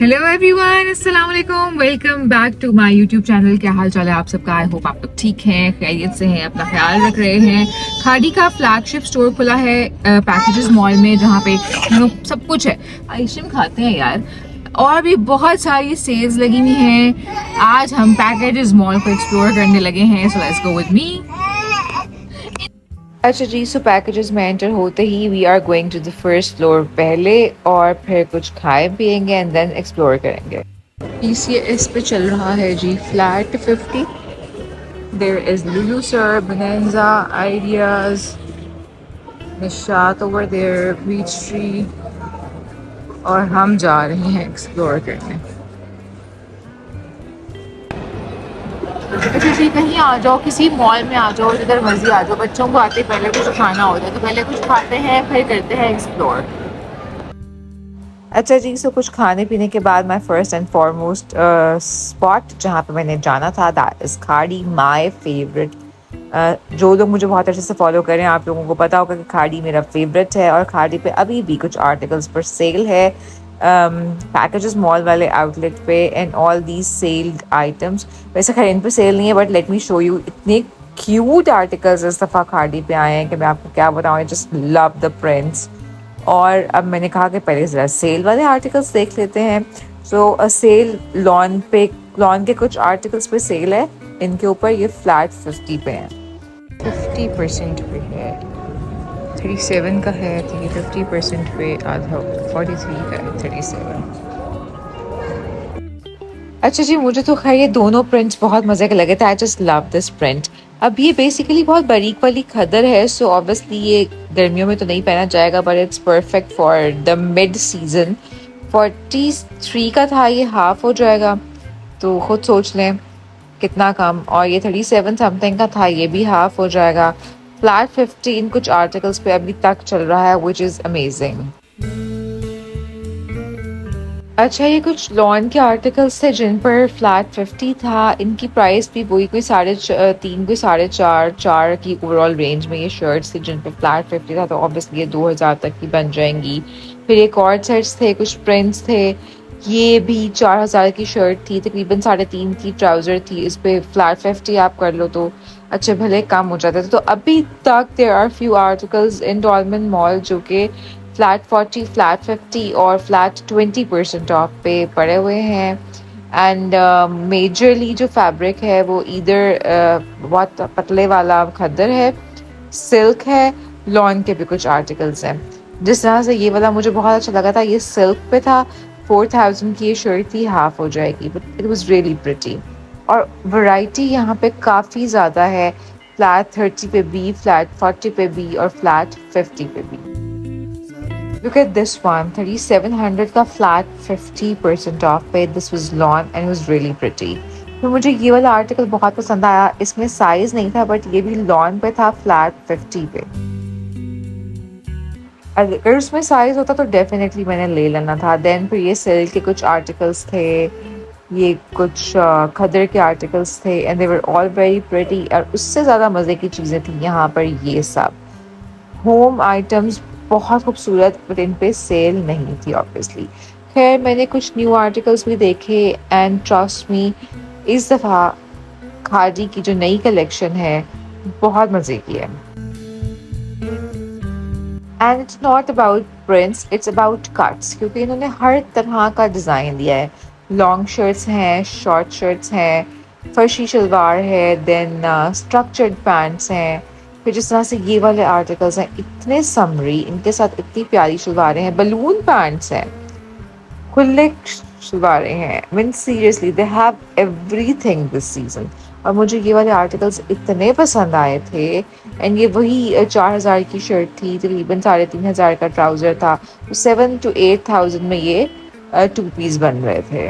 Hello everyone, अस्सलाम वालेकुम। Welcome back to my YouTube channel. क्या हाल चाल है आप सबका? आई होप आप लोग ठीक हैं, खैरियत से हैं, अपना ख्याल रख रहे हैं। खाड़ी का फ्लैगशिप स्टोर खुला है पैकेजेस मॉल में, जहाँ पे सब कुछ है। आइसक्रीम खाते हैं यार, और भी बहुत सारी सेल्स लगी हुई हैं। आज हम पैकेजेस मॉल को एक्सप्लोर करने लगे हैं, so let's go with me. अच्छा जी, सो पैकेजेस में एंटर होते ही we are going to the first floor पहले, और फिर कुछ खाए पियेंगे एंड देन एक्सप्लोर करेंगे। PCS पे चल रहा है जी flat 50। There is Lulu sir, Bonanza, Ideas, Nishat over there, Beech Tree, और हम जा रहे हैं एक्सप्लोर करने। अच्छा जी, कहीं आ जाओ, किसी मॉल में आ जाओ, जिधर मर्जी आ जाओ, बच्चों को आते पहले कुछ खाना होता है, तो पहले कुछ खाते हैं फिर करते हैं एक्सप्लोर। अच्छा जी, सो कुछ खाने पीने के बाद my first and foremost spot जहाँ पे मैंने जाना था, दैट इज़ खाड़ी, माई फेवरेट। जो लोग मुझे बहुत अच्छे से फॉलो करें, आप लोगों को पता होगा कि खाड़ी मेरा फेवरेट है, और खाड़ी पे अभी भी कुछ आर्टिकल्स पर सेल है पैकेजेस मॉल वाले आउटलेट पे, and all these sailed items. वैसे खैर इन पे सेल नहीं है, but let me show you, इतने क्यूट आर्टिकल्स इस दफ़ा खाड़ी पे आए हैं कि मैं आपको क्या बताऊँ। आई जस्ट लव द प्रिंट्स। और अब मैंने कहा कि पहले ज़रा सेल वाले आर्टिकल्स देख लेते हैं। सो सेल लॉन के कुछ आर्टिकल्स पे सेल है, इनके ऊपर ये फ्लैट 50 पे है, 50% पे है। 37 का है तो ये 50% पे आधा, 43 का है 37। अच्छा जी, मुझे तो खैर ये दोनों प्रिंट्स बहुत मज़े के लगे थे। आई जस्ट लव दिस प्रिंट। अब ये बेसिकली बहुत बारीक वाली खदर है, सो ऑब्वियसली ये गर्मियों में तो नहीं पहना जाएगा, but it's perfect for the mid season. 43 का था, ये हाफ हो जाएगा, तो खुद सोच लें कितना कम। और ये 37 समथिंग का था, ये भी हाफ हो जाएगा। फ्लैट 15 कुछ आर्टिकल्स पे अभी तक चल रहा है, विच इज़ अमेजिंग। अच्छा, ये कुछ लॉन के आर्टिकल्स थे जिन पर फ्लैट 50 था। इनकी प्राइस भी वही कोई 3.5 कोई 4.5 की ओवरऑल रेंज में ये शर्ट्स थी जिन पर फ्लैट 50 था, तो ऑब्वियसली ये 2000 तक की बन जाएंगी। फिर एक और सेट्स थे, कुछ प्रिंट्स थे, ये भी 4000 की शर्ट थी, तकरीबन 3.5 की ट्राउज़र थी। इस पर फ्लैट 50 आप कर लो तो अच्छे भले कम हो जाते थे। तो अभी तक there are few articles in Dolmen Mall जो कि फ्लैट 40, फ्लैट 50 और फ्लैट 20% ऑफ पे पड़े हुए हैं। एंड मेजरली जो फैब्रिक है वो इधर बहुत पतले वाला खद्दर है, सिल्क है, लॉन के भी कुछ आर्टिकल्स हैं। जिस तरह से ये वाला मुझे बहुत अच्छा लगा था, ये सिल्क पे था, 4000 की ये शर्ट थी, हाफ हो जाएगी, but it was really pretty. और वैरायटी यहाँ पे काफ़ी ज़्यादा है, फ्लैट 30 पे भी, फ्लैट 40 पे भी, और फ्लैट 50 पे भी। Look at this one, 3700 का फ्लैट 50% ऑफ पे। This was lawn and was really pretty. तो मुझे ये वाला आर्टिकल बहुत पसंद आया। इसमें साइज नहीं था, बट ये भी लॉन पे था, फ्लैट 50 पे। अगर उसमें साइज होता तो डेफिनेटली मैंने ले लेना था। देन फिर ये सिल्क के कुछ आर्टिकल्स थे, ये कुछ खदर के आर्टिकल्स थे, and they were all very pretty. और उससे ज़्यादा मज़े की चीज़ें थी यहाँ पर ये सब होम आइटम्स, बहुत खूबसूरत, बट इन पे सेल नहीं थी ऑब्वियसली। खैर मैंने कुछ न्यू आर्टिकल्स भी देखे, एंड ट्रस्ट मी, इस दफ़ा खादी की जो नई कलेक्शन है बहुत मज़े की है। And it's not about prints, it's about cuts, क्योंकि इन्होंने हर तरह का डिज़ाइन दिया है। लॉन्ग शर्ट्स हैं, शॉर्ट शर्ट्स हैं, फर्शी शलवार है, देन स्ट्रक्चर्ड पैंट्स हैं। फिर जिस तरह से ये वाले आर्टिकल्स हैं, इतने समरी, इनके साथ इतनी प्यारी शलवारें हैं, बलून पैंट्स हैं, खुले शलवारें हैं। Mean seriously they have everything this season. और मुझे ये वाले आर्टिकल्स इतने पसंद आए थे। एंड ये वही 4000 की शर्ट थी, तकरीबन 3500 का ट्राउज़र था, तो 7 to 8000 में ये 2 पीस बन रहे थे।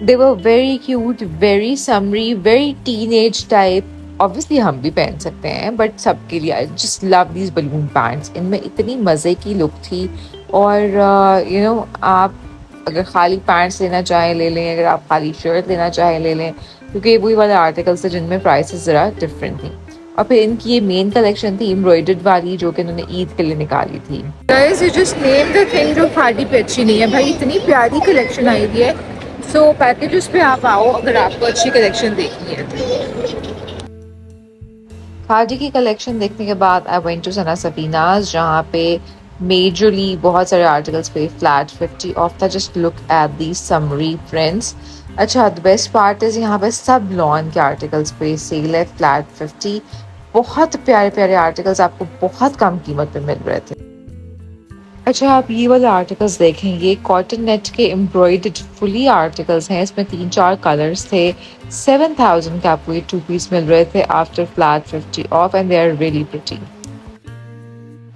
They were very cute, very summery, very teenage type. Obviously हम भी पहन सकते हैं, बट सबके लिए। I just love these balloon pants, इनमें इतनी मज़े की लुक थी। और आप अगर खाली पैंट्स लेना चाहें ले लें, अगर आप खाली शर्ट लेना चाहें ले लें, क्योंकि वही वाले आर्टिकल्स थे जिनमें प्राइसेस ज़रा डिफरेंट थी। और फिर इनकी ये मेन कलेक्शन थी एम्ब्रॉयडर्ड वाली, जो कि इन्होंने ईद के लिए निकाली थी। Guys you just name the thing जो खादी पे अच्छी नहीं है भाई, इतनी प्यारी कलेक्शन आई हुई है। सो पैकेजेस पे आप आओ अगर आपको अच्छी कलेक्शन देखनी है। खादी की कलेक्शन देखने के बाद आई वेंट टू सना सफीनाज, जहाँ पे मेजरली बहुत सारे आर्टिकल्स पे फ्लैट 50 ऑफ था। Just look at the summary prints. अच्छा, द बेस्ट पार्ट इज यहाँ पे सब लॉन के आर्टिकल्स पे सेल है फ्लैट 50। बहुत प्यारे प्यारे आर्टिकल्स आपको बहुत कम कीमत पे मिल रहे थे। अच्छा, आप ये वाले आर्टिकल्स देखें, ये कॉटन नेट के एम्ब्रॉयडर्ड फुली आर्टिकल्स हैं। इसमें 3-4 कलर्स थे। 7,000 के आपको ये 2 पीस मिल रहे थे after flat 50 off, and they are really pretty.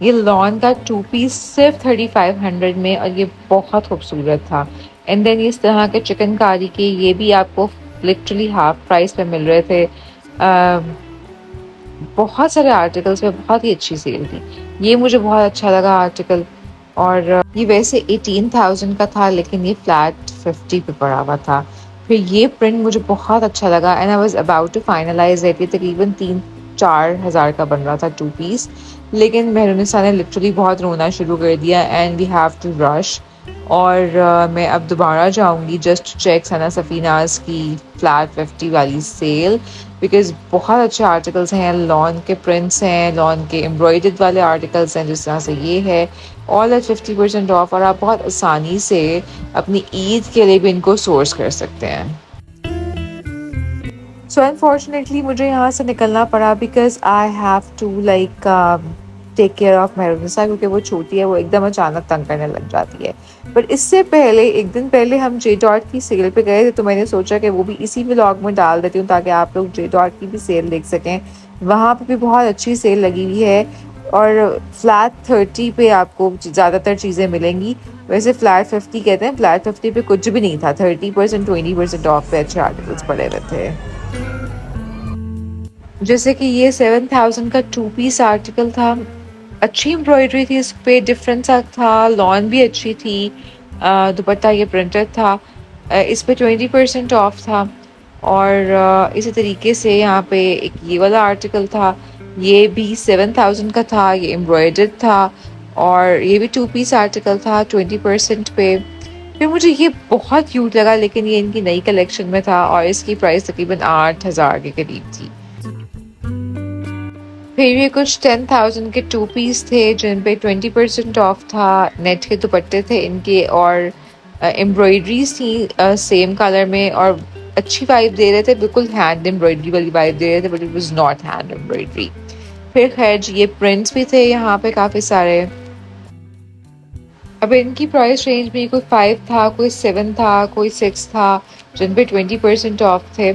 ये लॉन का 2 पीस सिर्फ 3500 में, और ये बहुत खूबसूरत था। एंड देन इस तरह के चिकनकारी के ये भी आपको लिटरली हाफ प्राइस पे मिल रहे थे। बहुत सारे आर्टिकल्स में बहुत ही अच्छी सेल थी। ये मुझे बहुत अच्छा लगा आर्टिकल, और ये वैसे 18,000 का था, लेकिन ये फ्लैट 50 पे पड़ा हुआ था। फिर ये प्रिंट मुझे बहुत अच्छा लगा, and I was about to finalise it. ये तकरीबन 3-4 हज़ार का बन रहा था 2 पीस, लेकिन मेहरुनिसा ने लिटरली बहुत रोना शुरू कर दिया, and we have to rush. और मैं अब दोबारा जाऊंगी जस्ट चेक सना सफीनाज की फ्लैट 50 वाली सेल, बिकॉज बहुत अच्छे आर्टिकल्स हैं। लॉन के प्रिंट्स हैं, लॉन के एम्ब्रॉयडर्ड वाले आर्टिकल्स हैं, जिस तरह से ये है ऑल एट 50% ऑफ, और आप बहुत आसानी से अपनी ईद के लिए भी इनको सोर्स कर सकते हैं। सो अनफॉर्चुनेटली मुझे यहाँ से निकलना पड़ा, because I have to like take care of Mehrunissa, क्योंकि वो छोटी है, वो एकदम अचानक तंग करने लग जाती है। पर इससे पहले एक दिन पहले हम जे डॉट की सेल पे गए थे, तो मैंने सोचा कि वो भी इसी व्लॉग में डाल देती हूँ, ताकि आप लोग जे डॉट की भी सेल देख सकें। वहाँ पे भी बहुत अच्छी सेल लगी हुई है, और फ्लैट 30 पे आपको ज़्यादातर चीज़ें मिलेंगी। वैसे फ्लैट 50 कहते हैं, फ्लैट 50 पे कुछ भी नहीं था। 30% 20% ऑफ पे अच्छे आर्टिकल्स पड़े हुए थे। जैसे कि ये 7,000 का 2 पीस आर्टिकल था। अच्छी एम्ब्रॉयडरी थी इस पे, डिफरेंट सा था, लॉन भी अच्छी थी। दुपट्टा ये प्रिंटेड था। इस पे 20% ऑफ था। और इसी तरीके से यहाँ पे एक ये वाला आर्टिकल था, ये भी 7,000 का था, ये एम्ब्रॉयडर्ड था, और ये भी 2 पीस आर्टिकल था 20% पे। फिर मुझे ये बहुत क्यूट लगा, लेकिन ये इनकी नई कलेक्शन में था, और इसकी प्राइस तकरीबन 8,000 के करीब थी। फिर ये कुछ 10,000 के 2 पीस थे, जिन पे 20% ऑफ था। नेट के दुपट्टे थे इनके, और एम्ब्रॉयडरीज थी सेम कलर में, और अच्छी वाइब दे रहे थे, बिल्कुल हैंड एम्ब्रॉयडरी वाली वाइब दे रहे थे, but it was not hand embroidery. फिर खैर जी, ये प्रिंट्स भी थे यहाँ पे काफ़ी सारे। अब इनकी प्राइस रेंज में कोई 5 था, कोई 7 था, कोई 6 था, जिन पे 20% ऑफ थे।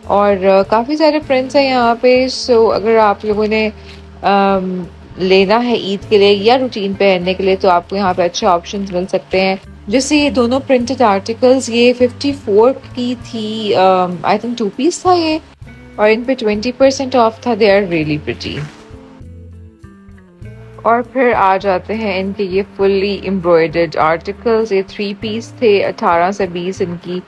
और काफ़ी सारे प्रिंट्स हैं यहाँ पे। सो अगर आप लोगों ने लेना है ईद के लिए या रूटीन पहनने के लिए, तो आपको यहाँ पे अच्छे ऑप्शंस मिल सकते हैं। जैसे ये दोनों प्रिंटेड आर्टिकल्स, ये 54 की थी, आई थिंक 2 पीस था ये, और इन पे 20% ऑफ था। They are really pretty. और फिर आ जाते हैं इनके ये फुल्ली एम्ब्रॉयडर्ड आर्टिकल्स। ये 3 पीस थे, 18 से 20 इनकी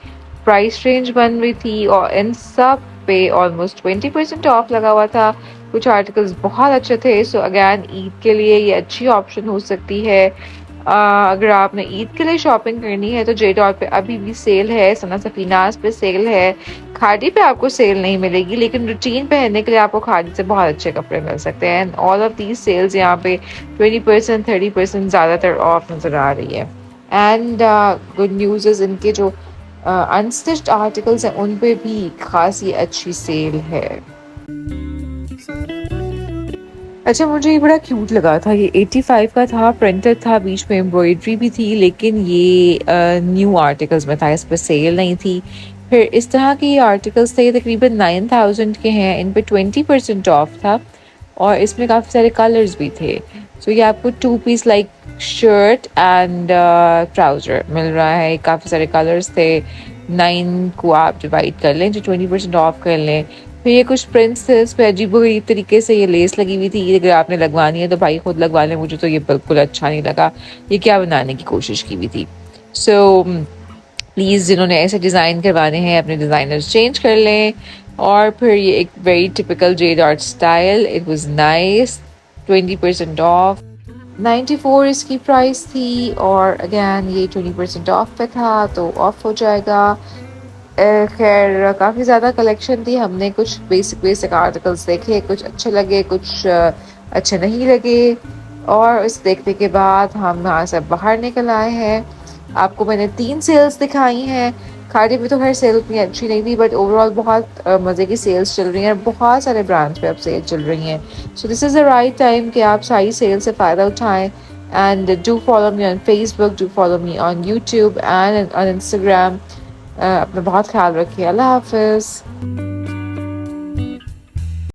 प्राइस रेंज बन रही थी, और इन सब पे ऑलमोस्ट 20% ऑफ लगा हुआ था। कुछ आर्टिकल्स बहुत अच्छे थे। सो अगैन ईद के लिए ये अच्छी ऑप्शन हो सकती है। अगर आपने ईद के लिए शॉपिंग करनी है, तो जे डॉट पे अभी भी सेल है, सना सफीनाज पे सेल है। खादी पे आपको सेल नहीं मिलेगी, लेकिन रूटीन पहनने के लिए आपको खादी से बहुत अच्छे कपड़े मिल सकते हैं। And all of these cells यहाँ पे 20% 30% ज़्यादातर ऑफ नज़र आ रही है। एंड गुड न्यूज़ इज़ इनके जो अनस्टिच्ड आर्टिकल्स हैं, उन पे भी खासी अच्छी सेल है। अच्छा, मुझे ये बड़ा क्यूट लगा था। ये 85 का था, प्रिंटेड था, बीच में एम्ब्रॉयडरी भी थी, लेकिन ये न्यू आर्टिकल्स में था, इस पर सेल नहीं थी। फिर इस तरह के ये आर्टिकल्स थे, ये तकरीबन 9,000 के हैं, इन पे 20% ऑफ था, और इसमें काफ़ी सारे कलर्स भी थे। सो ये आपको 2 piece like shirt and trouser मिल रहा है। काफ़ी सारे कलर्स थे। 9 को आप डिवाइड कर लें, जो 20% ऑफ कर लें। फिर ये कुछ प्रिंट्स थे, इस पर अजीबोगरीब तरीके से ये लेस लगी हुई थी। अगर आपने लगवानी है तो भाई खुद लगवा लें, मुझे तो ये बिल्कुल अच्छा नहीं लगा। ये क्या बनाने की कोशिश की हुई थी। सो प्लीज़ जिन्होंने ऐसे डिज़ाइन करवाने हैं अपने डिज़ाइनर्स चेंज कर लें। और फिर ये एक very typical Z art style, it was nice, 20% of, 94 इसकी प्राइस थी। और अगेन ये 20% ऑफ पे था तो ऑफ हो जाएगा। खैर काफ़ी ज़्यादा कलेक्शन थी, हमने कुछ बेसिक बेसिक आर्टिकल्स देखे, कुछ अच्छे लगे, कुछ अच्छे नहीं लगे। और इस देखने के बाद हम यहाँ से बाहर निकल आए हैं। आपको मैंने 3 सेल्स दिखाई हैं। खाड़ी में तो खैर सेल उतनी अच्छी नहीं थी, बट ओवरऑल बहुत मज़े की सेल्स चल रही हैं, बहुत सारे ब्रांड्स पे अब सेल चल रही हैं। So this is the right time कि आप सारी सेल से फ़ायदा उठाएं। And do follow me on Facebook, do follow me on YouTube and on Instagram. अपना बहुत ख्याल रखिए। अल्लाह हाफिज़।